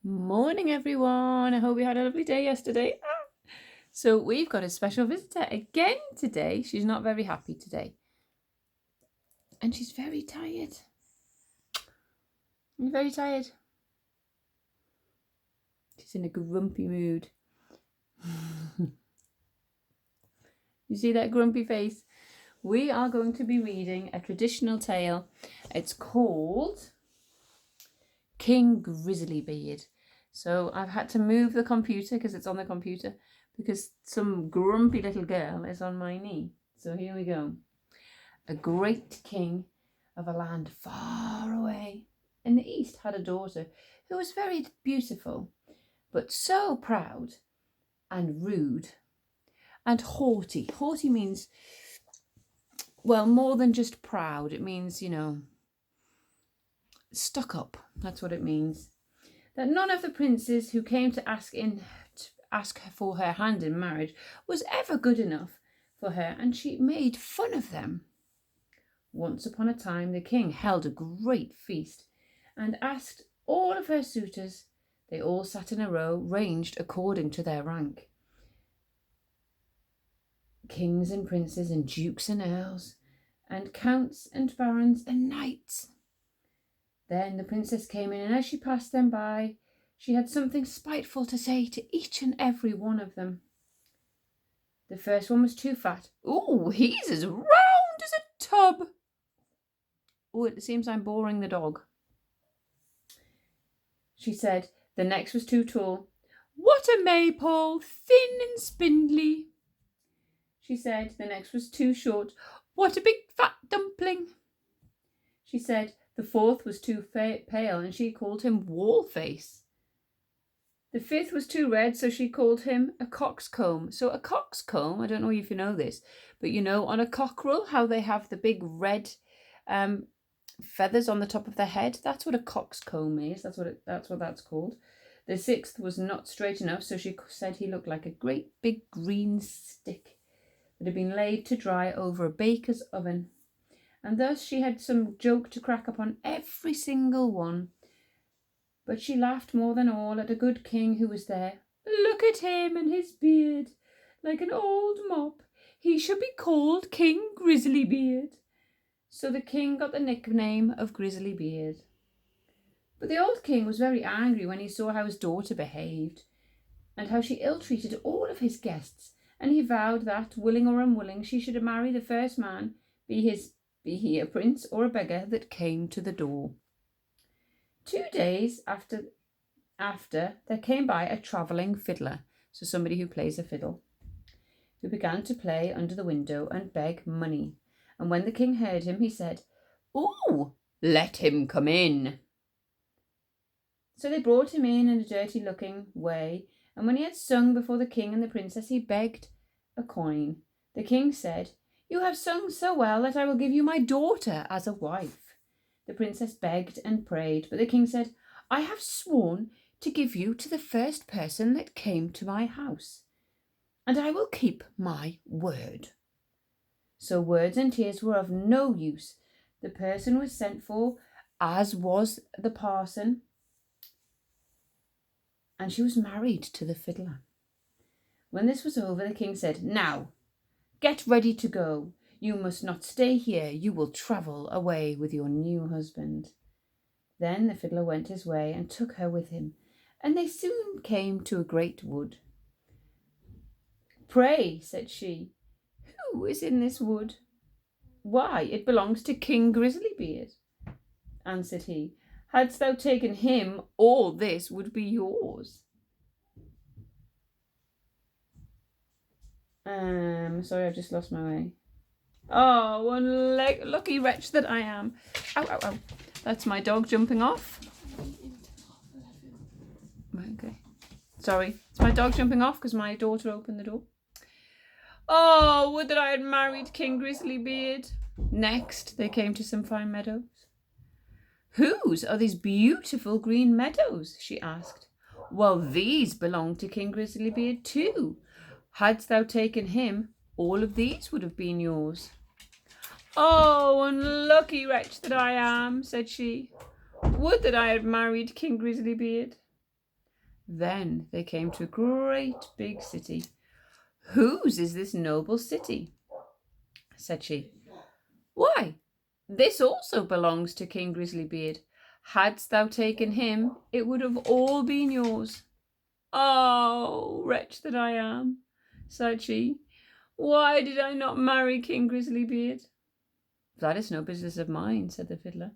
Morning, everyone. I hope you had a lovely day yesterday. So we've got a special visitor again today. She's not very happy today. And she's very tired. I'm very tired. She's in a grumpy mood. You see that grumpy face? We are going to be reading a traditional tale. It's called King Grisly Beard. So I've had to move the computer because it's on the computer because some grumpy little girl is on my knee. So here we go. A great king of a land far away in the east had a daughter who was very beautiful, but so proud and rude and haughty. Haughty means, well, more than just proud. It means, stuck up. That's what it means. That none of the princes who came to ask for her hand in marriage was ever good enough for her, and she made fun of them. Once upon a time, the king held a great feast and asked all of her suitors. They all sat in a row, ranged according to their rank. Kings and princes and dukes and earls and counts and barons and knights. Then the princess came in, and as she passed them by, she had something spiteful to say to each and every one of them. The first one was too fat. "Ooh, he's as round as a tub." "Oh, it seems I'm boring the dog," she said. The next was too tall. "What a maypole, thin and spindly," she said. The next was too short. "What a big fat dumpling," she said. The fourth was too pale, and she called him Wall-face. The fifth was too red, so she called him a coxcomb. So a coxcomb, I don't know if you know this, but on a cockerel, how they have the big red feathers on the top of their head. That's what a coxcomb is. That's what that's called. The sixth was not straight enough, so she said he looked like a great big green stick that had been laid to dry over a baker's oven. And thus she had some joke to crack upon every single one. But she laughed more than all at a good king who was there. "Look at him and his beard, like an old mop. He should be called King Grisly Beard." So the king got the nickname of Grisly Beard. But the old king was very angry when he saw how his daughter behaved, and how she ill-treated all of his guests, and he vowed that, willing or unwilling, she should marry the first man, be he a prince or a beggar, that came to the door. 2 days after there came by a travelling fiddler, so somebody who plays a fiddle, who began to play under the window and beg money. And when the king heard him, he said, "Ooh, let him come in." So they brought him in a dirty-looking way, and when he had sung before the king and the princess, he begged a coin. The king said, "You have sung so well that I will give you my daughter as a wife." The princess begged and prayed, but the king said, "I have sworn to give you to the first person that came to my house, and I will keep my word." So words and tears were of no use. The person was sent for, as was the parson, and she was married to the fiddler. When this was over, the king said, "Now, get ready to go. You must not stay here. You will travel away with your new husband." Then the fiddler went his way and took her with him, and they soon came to a great wood. "Pray," said she, "who is in this wood?" "Why, it belongs to King Grisly Beard," answered he. "Hadst thou taken him, all this would be yours." Sorry, I've just lost my way. Oh, unlucky wretch that I am. Ow, ow, ow. That's my dog jumping off. Okay. Sorry, it's my dog jumping off because my daughter opened the door. Oh, would that I had married King Grisly Beard. Next, they came to some fine meadows. "Whose are these beautiful green meadows?" she asked. "Well, these belong to King Grisly Beard too. Hadst thou taken him, all of these would have been yours." "Oh, unlucky wretch that I am," said she. "Would that I had married King Grisly Beard." Then they came to a great big city. "Whose is this noble city?" said she. "Why, this also belongs to King Grisly Beard. Hadst thou taken him, it would have all been yours." "Oh, wretch that I am," sighed she. "Why did I not marry King Grisly Beard?" "That is no business of mine," said the fiddler.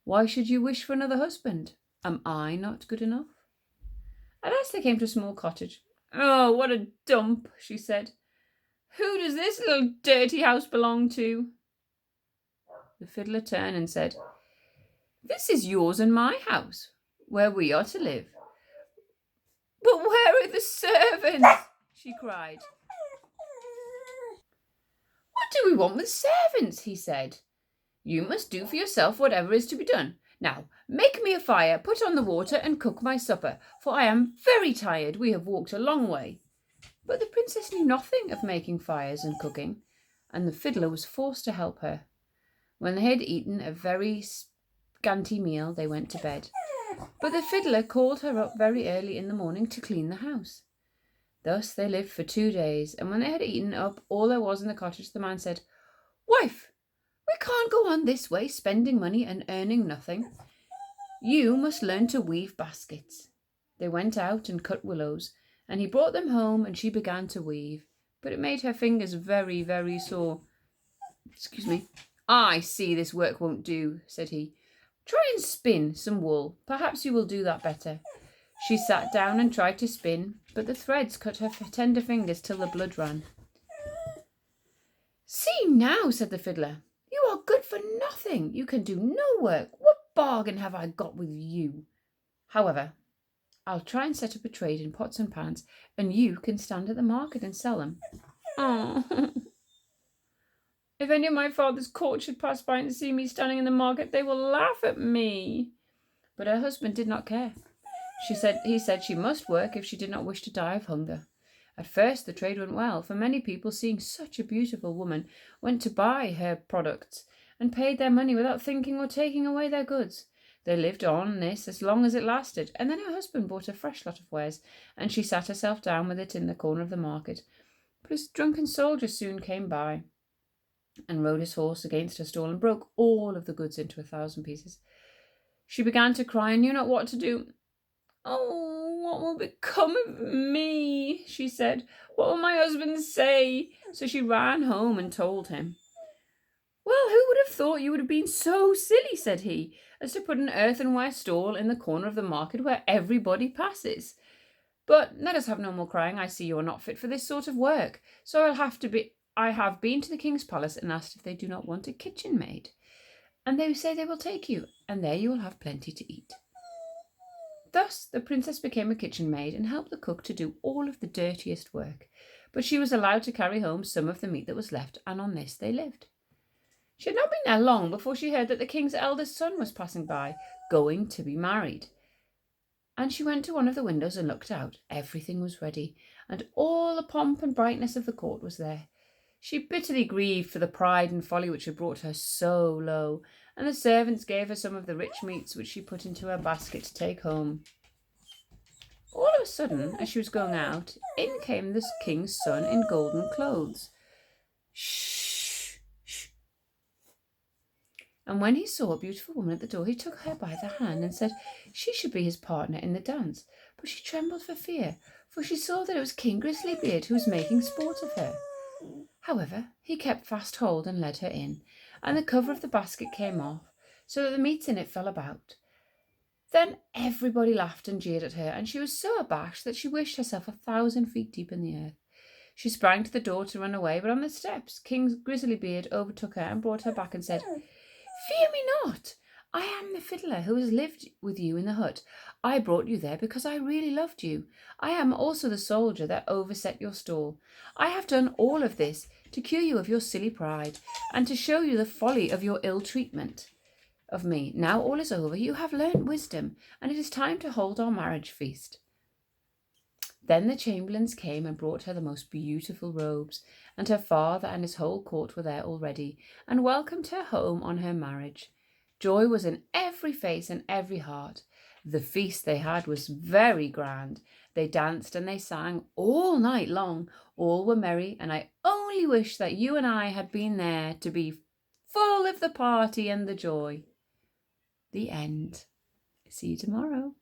"Why should you wish for another husband? Am I not good enough?" At last they came to a small cottage. "Oh, what a dump," she said. "Who does this little dirty house belong to?" The fiddler turned and said, "This is yours and my house, where we are to live." "But where are the servants?" she cried. "What do we want with servants?" he said. "You must do for yourself whatever is to be done. Now, make me a fire, put on the water, and cook my supper, for I am very tired. We have walked a long way." But the princess knew nothing of making fires and cooking, and the fiddler was forced to help her. When they had eaten a very scanty meal, they went to bed. But the fiddler called her up very early in the morning to clean the house. Thus they lived for 2 days, and when they had eaten up all there was in the cottage, the man said, "Wife, we can't go on this way, spending money and earning nothing. You must learn to weave baskets." They went out and cut willows, and he brought them home, and she began to weave, but it made her fingers very, very sore. "Excuse me. I see this work won't do," said he. "Try and spin some wool. Perhaps you will do that better." She sat down and tried to spin, but the threads cut her tender fingers till the blood ran. "See now," said the fiddler, "you are good for nothing. You can do no work. What bargain have I got with you? However, I'll try and set up a trade in pots and pans, and you can stand at the market and sell them." "Oh, if any of my father's court should pass by and see me standing in the market, they will laugh at me." But her husband did not care. He said she must work if she did not wish to die of hunger. At first the trade went well, for many people, seeing such a beautiful woman, went to buy her products and paid their money without thinking or taking away their goods. They lived on this as long as it lasted, and then her husband bought a fresh lot of wares, and she sat herself down with it in the corner of the market. But a drunken soldier soon came by and rode his horse against her stall and broke all of the goods into 1,000 pieces. She began to cry and knew not what to do. "Oh, what will become of me?" she said. "What will my husband say?" So she ran home and told him. "Well, who would have thought you would have been so silly," said he, "as to put an earthenware stall in the corner of the market where everybody passes? But let us have no more crying. I see you are not fit for this sort of work, so I have been to the king's palace and asked if they do not want a kitchen maid, and they say they will take you, and there you will have plenty to eat." Thus the princess became a kitchen maid and helped the cook to do all of the dirtiest work, but she was allowed to carry home some of the meat that was left, and on this they lived. She had not been there long before she heard that the king's eldest son was passing by, going to be married. And she went to one of the windows and looked out. Everything was ready, and all the pomp and brightness of the court was there. She bitterly grieved for the pride and folly which had brought her so low, and the servants gave her some of the rich meats which she put into her basket to take home. All of a sudden, as she was going out, in came the king's son in golden clothes. "Shh, shh." And when he saw a beautiful woman at the door, he took her by the hand and said she should be his partner in the dance. But she trembled for fear, for she saw that it was King Grisly Beard who was making sport of her. However, he kept fast hold and led her in, and the cover of the basket came off, so that the meats in it fell about. Then everybody laughed and jeered at her, and she was so abashed that she wished herself 1,000 feet deep in the earth. She sprang to the door to run away, but on the steps King Grisly Beard overtook her and brought her back and said, "Fear me not. I am the fiddler who has lived with you in the hut. I brought you there because I really loved you. I am also the soldier that overset your stall. I have done all of this to cure you of your silly pride and to show you the folly of your ill treatment of me. Now all is over. You have learnt wisdom, and it is time to hold our marriage feast." Then the chamberlains came and brought her the most beautiful robes, and her father and his whole court were there already, and welcomed her home on her marriage. Joy was in every face and every heart. The feast they had was very grand. They danced and they sang all night long. All were merry, and I only wish that you and I had been there to be full of the party and the joy. The end. See you tomorrow.